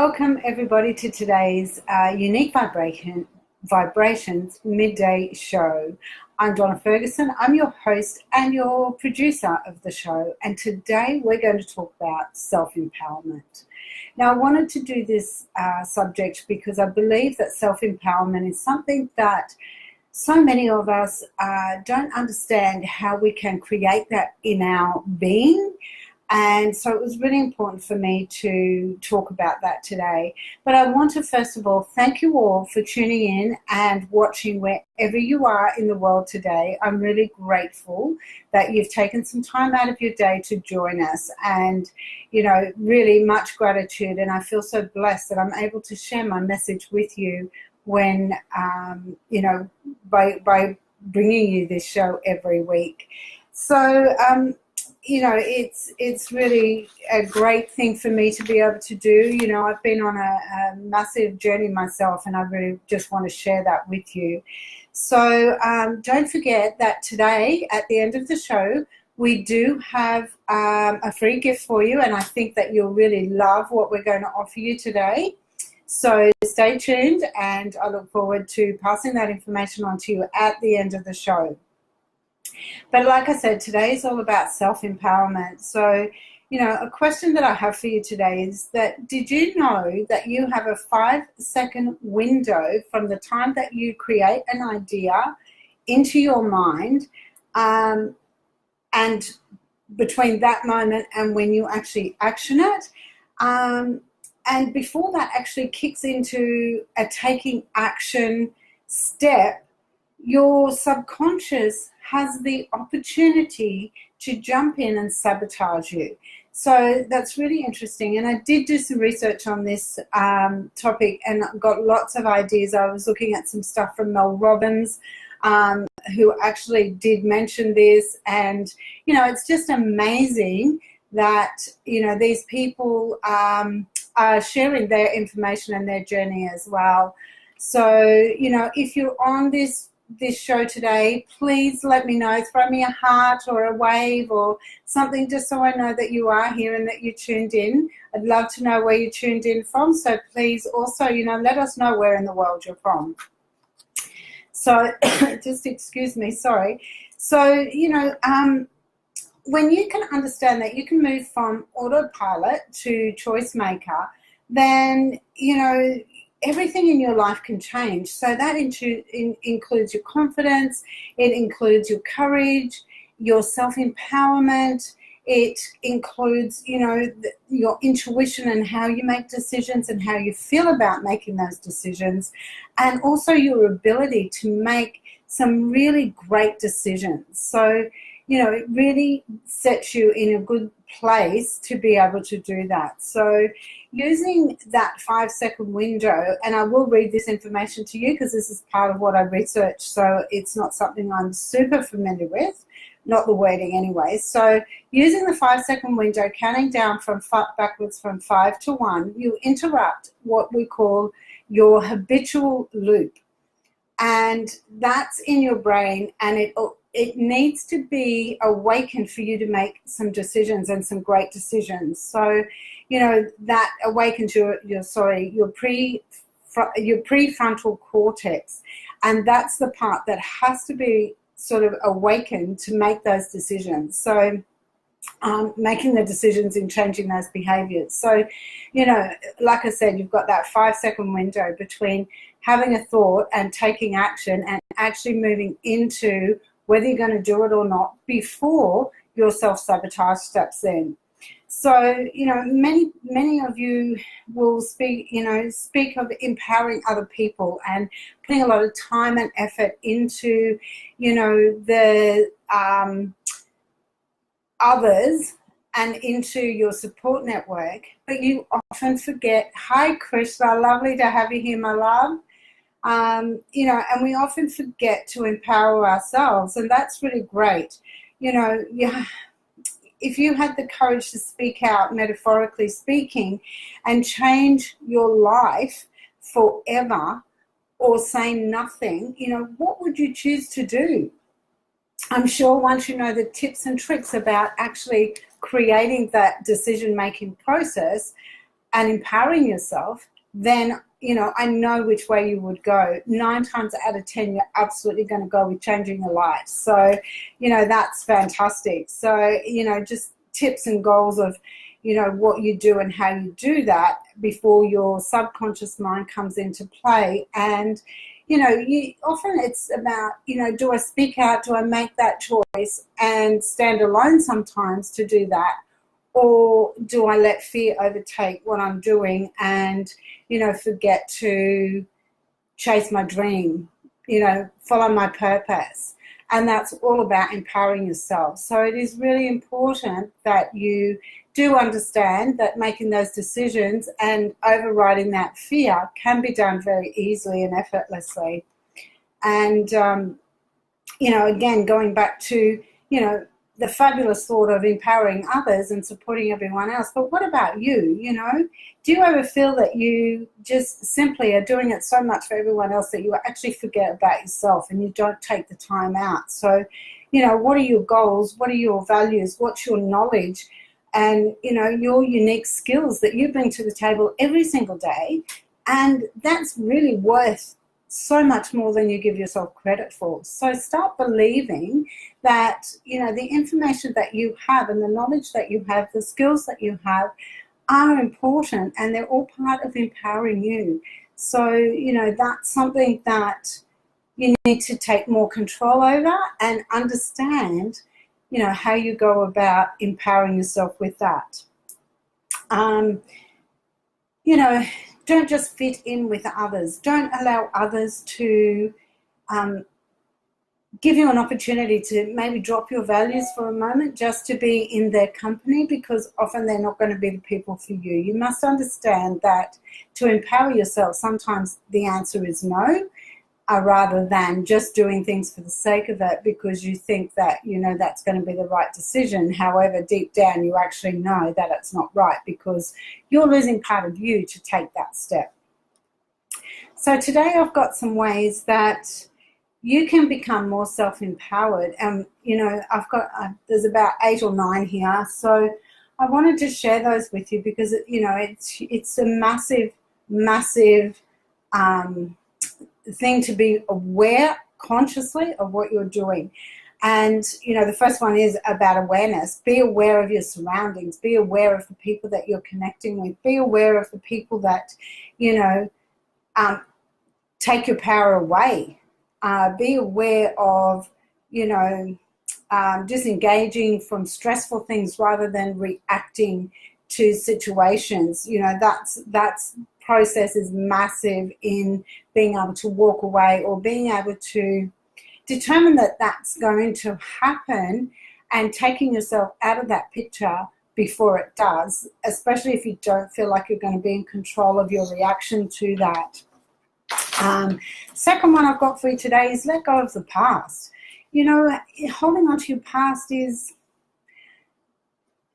Welcome everybody to today's Unique Vibrations Midday Show. I'm Donna Ferguson. I'm your host and your producer of the show, and today we're going to talk about self-empowerment. Now, I wanted to do this subject because I believe that self-empowerment is something that so many of us don't understand how we can create that in our being. And so it was really important for me to talk about that today. But I want to, first of all, thank you all for tuning in and watching wherever you are in the world today. I'm really grateful that you've taken some time out of your day to join us, and, you know, really much gratitude. And I feel so blessed that I'm able to share my message with you when, by bringing you this show every week. So, it's really a great thing for me to be able to do. You know, I've been on a massive journey myself, and I really just want to share that with you. So don't forget that today, at the end of the show, we do have a free gift for you, and I think that you'll really love what we're going to offer you today. So stay tuned, and I look forward to passing that information on to you at the end of the show. But like I said, today is all about self-empowerment. So, you know, a question that I have for you today is that, did you know that you have a 5-second window from the time that you create an idea into your mind, and between that moment and when you actually action it, and before that actually kicks into a taking action step, your subconscious has the opportunity to jump in and sabotage you. So that's really interesting. And I did do some research on this topic and got lots of ideas. I was looking at some stuff from Mel Robbins, who actually did mention this. And, you know, it's just amazing that, you know, these people are sharing their information and their journey as well. So, you know, if you're on this show today, please let me know. Throw me a heart or a wave or something, just so I know that you are here and that you tuned in. I'd love to know where you tuned in from. So please also, you know, let us know where in the world you're from. So just excuse me, sorry. So, you know, when you can understand that you can move from autopilot to choice maker, then, you know, everything in your life can change. So that includes your confidence, it includes your courage, your self-empowerment, it includes, you know, your intuition and how you make decisions and how you feel about making those decisions, and also your ability to make some really great decisions. So, you know, it really sets you in a good place to be able to do that. So using that 5-second window, and I will read this information to you because this is part of what I researched, so it's not something I'm super familiar with, not the wording anyway. So using the 5-second window, counting down from backwards from 5 to 1, you interrupt what we call your habitual loop. And that's in your brain, and it needs to be awakened for you to make some decisions, and some great decisions. So, you know, that awakens your prefrontal cortex, and that's the part that has to be sort of awakened to make those decisions. So making the decisions in changing those behaviors. So, you know, like I said, you've got that 5-second window between having a thought and taking action and actually moving into whether you're going to do it or not before your self-sabotage steps in. So, you know, many of you will speak of empowering other people and putting a lot of time and effort into, you know, the others and into your support network, but you often forget. Hi, Krishna, lovely to have you here, my love. You know, and we often forget to empower ourselves, and that's really great. You know, if you had the courage to speak out, metaphorically speaking, and change your life forever, or say nothing, you know, what would you choose to do? I'm sure once you know the tips and tricks about actually creating that decision-making process, and empowering yourself, then, you know, I know which way you would go. 9 times out of 10, you're absolutely going to go with changing your life. So, you know, that's fantastic. So, you know, just tips and goals of, you know, what you do and how you do that before your subconscious mind comes into play. And, you know, often it's about, you know, do I speak out? Do I make that choice and stand alone sometimes to do that? Or do I let fear overtake what I'm doing and, you know, forget to chase my dream, you know, follow my purpose? And that's all about empowering yourself. So it is really important that you do understand that making those decisions and overriding that fear can be done very easily and effortlessly. And, you know, again, going back to, you know, the fabulous thought of empowering others and supporting everyone else. But what about you? You know, do you ever feel that you just simply are doing it so much for everyone else that you actually forget about yourself and you don't take the time out? So, you know, what are your goals? What are your values? What's your knowledge? And, you know, your unique skills that you bring to the table every single day. And that's really worth so much more than you give yourself credit for. So start believing that, you know, the information that you have and the knowledge that you have, the skills that you have are important, and they're all part of empowering you. So, you know, that's something that you need to take more control over and understand, you know, how you go about empowering yourself with that. You know, don't just fit in with others. Don't allow others to give you an opportunity to maybe drop your values for a moment just to be in their company, because often they're not going to be the people for you. You must understand that to empower yourself, sometimes the answer is no, rather than just doing things for the sake of it because you think that, you know, that's going to be the right decision. However, deep down you actually know that it's not right because you're losing part of you to take that step. So today I've got some ways that you can become more self-empowered. And, you know, I've got, there's about 8 or 9 here. So I wanted to share those with you because, you know, it's a massive, massive thing to be aware consciously of what you're doing. And, you know, the first one is about awareness. Be aware of your surroundings. Be aware of the people that you're connecting with. Be aware of the people that, you know, take your power away. Be aware of, you know, disengaging from stressful things rather than reacting to situations. You know, that's process is massive in being able to walk away or being able to determine that that's going to happen and taking yourself out of that picture before it does, especially if you don't feel like you're going to be in control of your reaction to that. Second one I've got for you today is let go of the past. You know, holding on to your past is,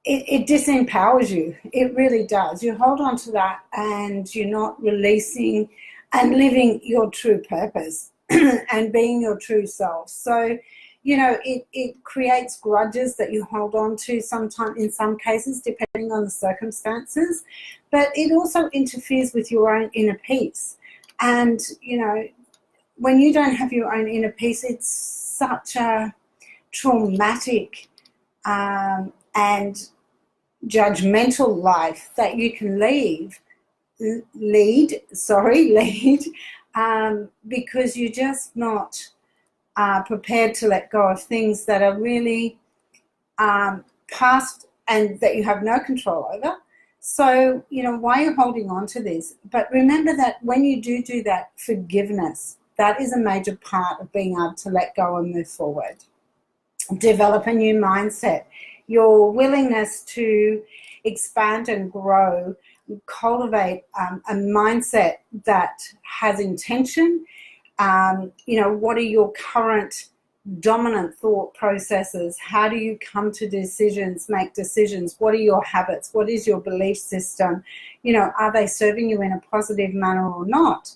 it disempowers you. It really does. You hold on to that and you're not releasing and living your true purpose and being your true self. So, you know, it creates grudges that you hold on to sometimes, in some cases, depending on the circumstances, but it also interferes with your own inner peace. And, you know, when you don't have your own inner peace, it's such a traumatic and judgmental life that you can lead because you're just not prepared to let go of things that are really past and that you have no control over. So, you know, why you're holding on to this. But remember that when you do that, forgiveness, that is a major part of being able to let go and move forward. Develop a new mindset. Your willingness to expand and grow, cultivate a mindset that has intention. You know, what are your current dominant thought processes? How do you come to decisions, make decisions? What are your habits? What is your belief system? You know, are they serving you in a positive manner or not?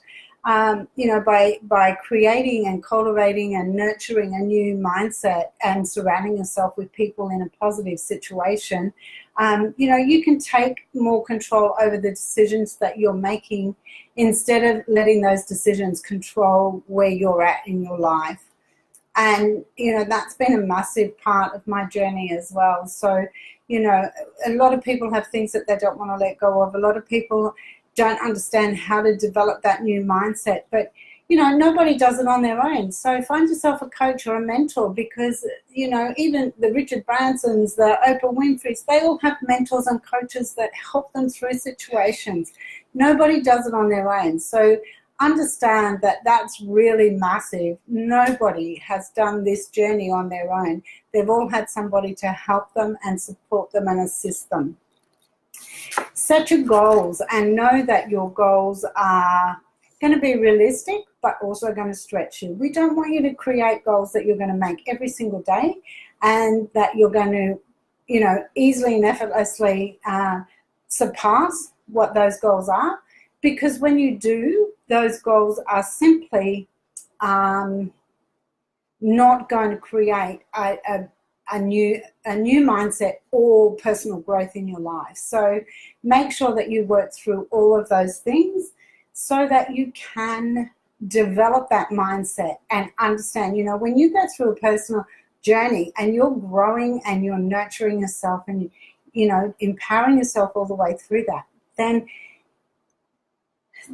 by creating and cultivating and nurturing a new mindset and surrounding yourself with people in a positive situation, you can take more control over the decisions that you're making instead of letting those decisions control where you're at in your life. And, that's been a massive part of my journey as well. So, a lot of people have things that they don't want to let go of. A lot of people don't understand how to develop that new mindset. But, nobody does it on their own. So find yourself a coach or a mentor because, even the Richard Bransons, the Oprah Winfreys, they all have mentors and coaches that help them through situations. Nobody does it on their own. So understand that that's really massive. Nobody has done this journey on their own. They've all had somebody to help them and support them and assist them. Set your goals and know that your goals are going to be realistic but also going to stretch you. We don't want you to create goals that you're going to make every single day and that you're going to, easily and effortlessly surpass what those goals are, because when you do, those goals are simply not going to create a new mindset or personal growth in your life. So make sure that you work through all of those things so that you can develop that mindset and understand, when you go through a personal journey and you're growing and you're nurturing yourself and, empowering yourself all the way through that, then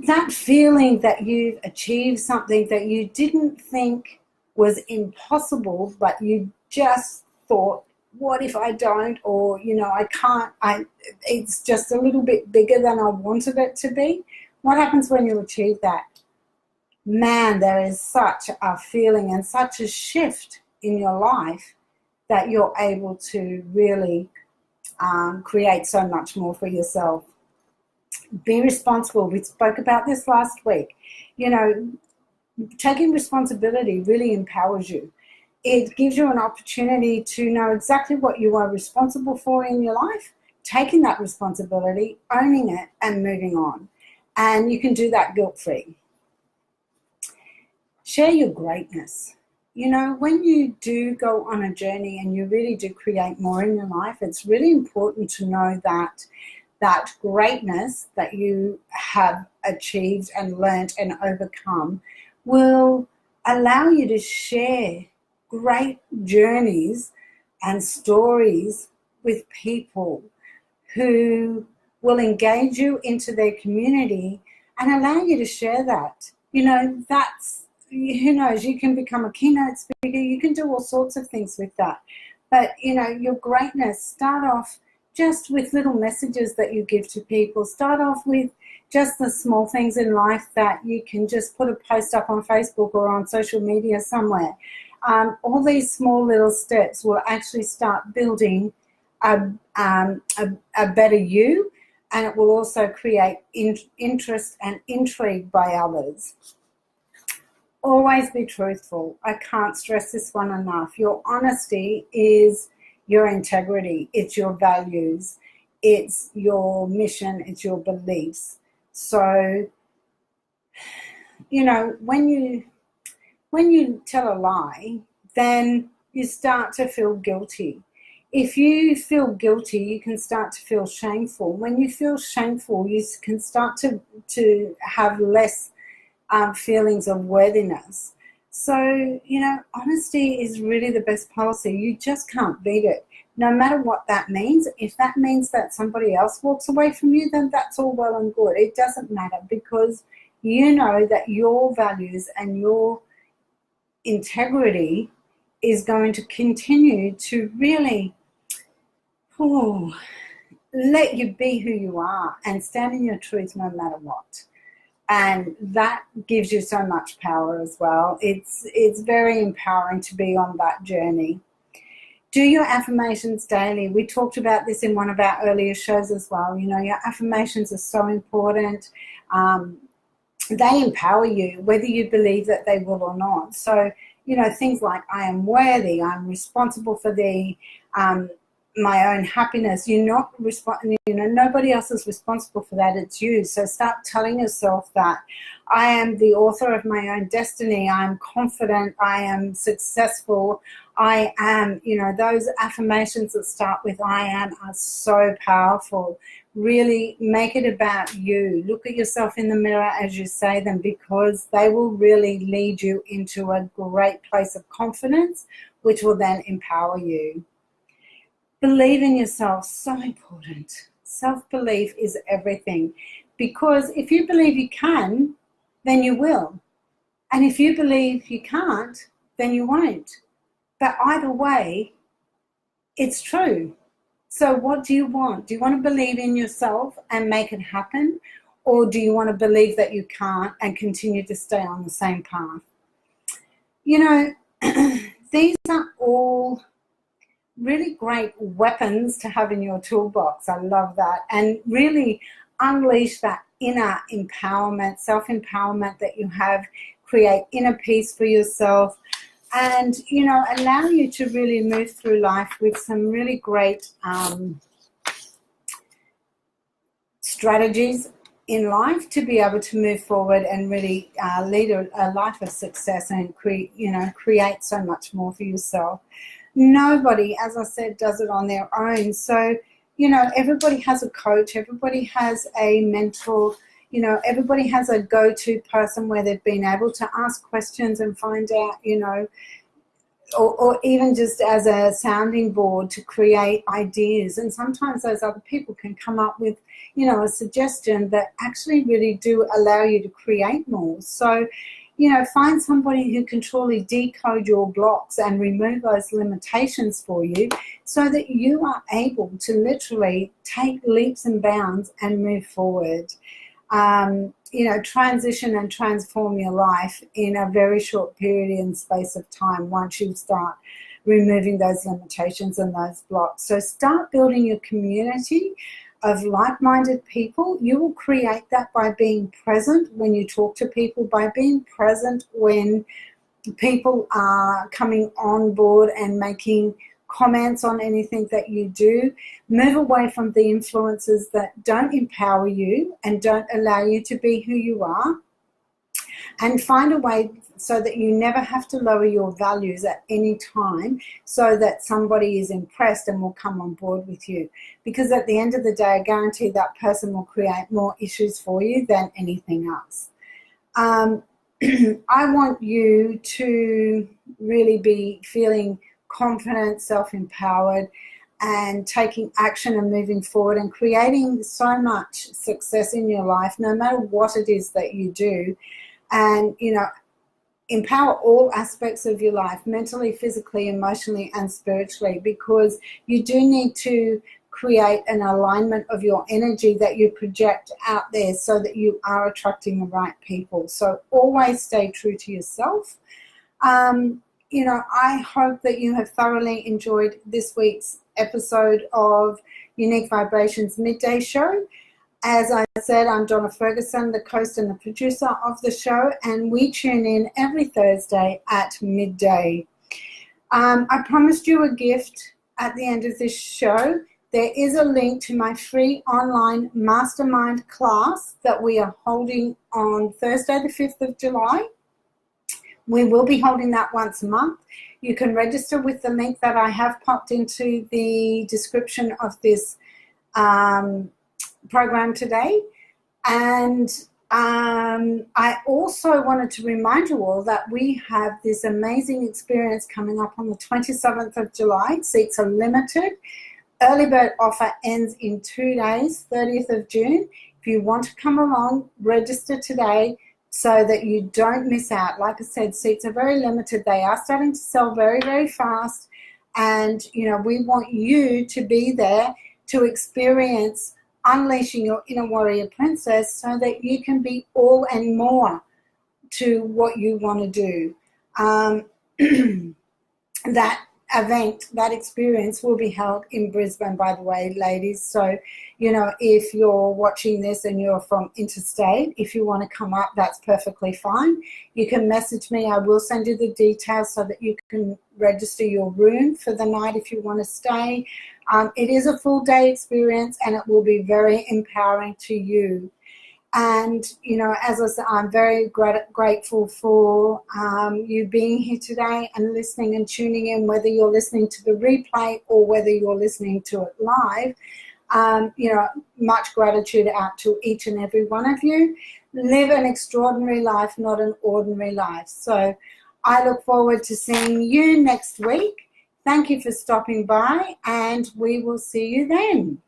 that feeling that you've achieved something that you didn't think was impossible, but you just thought, what if I don't, or, I can't, it's just a little bit bigger than I wanted it to be. What happens when you achieve that? Man, there is such a feeling and such a shift in your life that you're able to really create so much more for yourself. Be responsible. We spoke about this last week. Taking responsibility really empowers you. It gives you an opportunity to know exactly what you are responsible for in your life, taking that responsibility, owning it, and moving on. And you can do that guilt-free. Share your greatness. When you do go on a journey and you really do create more in your life, it's really important to know that that greatness that you have achieved and learned and overcome will allow you to share great journeys and stories with people who will engage you into their community and allow you to share that. That's, who knows, you can become a keynote speaker, you can do all sorts of things with that. But, your greatness, start off just with little messages that you give to people. Start off with just the small things in life that you can just put a post up on Facebook or on social media somewhere. All these small little steps will actually start building a better you, and it will also create interest and intrigue by others. Always be truthful. I can't stress this one enough. Your honesty is your integrity. It's your values. It's your mission. It's your beliefs. So, when you tell a lie, then you start to feel guilty. If you feel guilty, you can start to feel shameful. When you feel shameful, you can start to have less feelings of worthiness. So, honesty is really the best policy. You just can't beat it. No matter what that means, if that means that somebody else walks away from you, then that's all well and good. It doesn't matter, because you know that your values and your integrity is going to continue to really let you be who you are and stand in your truth no matter what. And that gives you so much power as well. It's very empowering to be on that journey. Do your affirmations daily. We talked about this in one of our earlier shows as well. Your affirmations are so important. They empower you, whether you believe that they will or not. So, things like I am worthy, I'm responsible for the my own happiness. You're not nobody else is responsible for that. It's you. So start telling yourself that I am the author of my own destiny. I'm confident. I am successful. I am, those affirmations that start with I am are so powerful. Really make it about you. Look at yourself in the mirror as you say them, because they will really lead you into a great place of confidence, which will then empower you. Believe in yourself, so important. Self-belief is everything, because if you believe you can, then you will. And if you believe you can't, then you won't. But either way, it's true. So what do you want? Do you want to believe in yourself and make it happen? Or do you want to believe that you can't and continue to stay on the same path? These are all really great weapons to have in your toolbox. I love that. And really unleash that inner empowerment, self-empowerment that you have. Create inner peace for yourself, and allow you to really move through life with some really great strategies in life to be able to move forward and really lead a life of success and create so much more for yourself. Nobody, as I said, does it on their own. So, everybody has a coach, everybody has a mentor, everybody has a go-to person where they've been able to ask questions and find out, or even just as a sounding board to create ideas. And sometimes those other people can come up with, a suggestion that actually really do allow you to create more. So, find somebody who can truly decode your blocks and remove those limitations for you so that you are able to literally take leaps and bounds and move forward. Transition and transform your life in a very short period and space of time once you start removing those limitations and those blocks. So start building your community of like-minded people. You will create that by being present when you talk to people, by being present when people are coming on board and making comments on anything that you do. Move away from the influences that don't empower you and don't allow you to be who you are, and find a way so that you never have to lower your values at any time so that somebody is impressed and will come on board with you. Because at the end of the day, I guarantee that person will create more issues for you than anything else. I want you to really be feeling confident, self-empowered, and taking action and moving forward and creating so much success in your life, no matter what it is that you do. And, empower all aspects of your life, mentally, physically, emotionally, and spiritually, because you do need to create an alignment of your energy that you project out there so that you are attracting the right people. So always stay true to yourself. I hope that you have thoroughly enjoyed this week's episode of Unique Vibrations Midday Show. As I said, I'm Donna Ferguson, the host and the producer of the show, and we tune in every Thursday at midday. I promised you a gift at the end of this show. There is a link to my free online Mastermind class that we are holding on Thursday, the 5th of July. We will be holding that once a month. You can register with the link that I have popped into the description of this program today. And I also wanted to remind you all that we have this amazing experience coming up on the 27th of July. Seats are limited. Early bird offer ends in 2 days, 30th of June. If you want to come along, register today so that you don't miss out. Like I said, seats are very limited. They are starting to sell very, very fast. And, we want you to be there to experience unleashing your inner warrior princess so that you can be all and more to what you want to do. That event, that experience will be held in Brisbane, by the way, ladies. So, you know, if you're watching this and you're from interstate, if you want to come up, that's perfectly fine. You can message me. I will send you the details so that you can register your room for the night if you want to stay. It is a full day experience and it will be very empowering to you. And, you know, as I said, I'm very grateful for you being here today and listening and tuning in, whether you're listening to the replay or whether you're listening to it live. You know, much gratitude out to each and every one of you. Live an extraordinary life, not an ordinary life. So I look forward to seeing you next week. Thank you for stopping by, and we will see you then.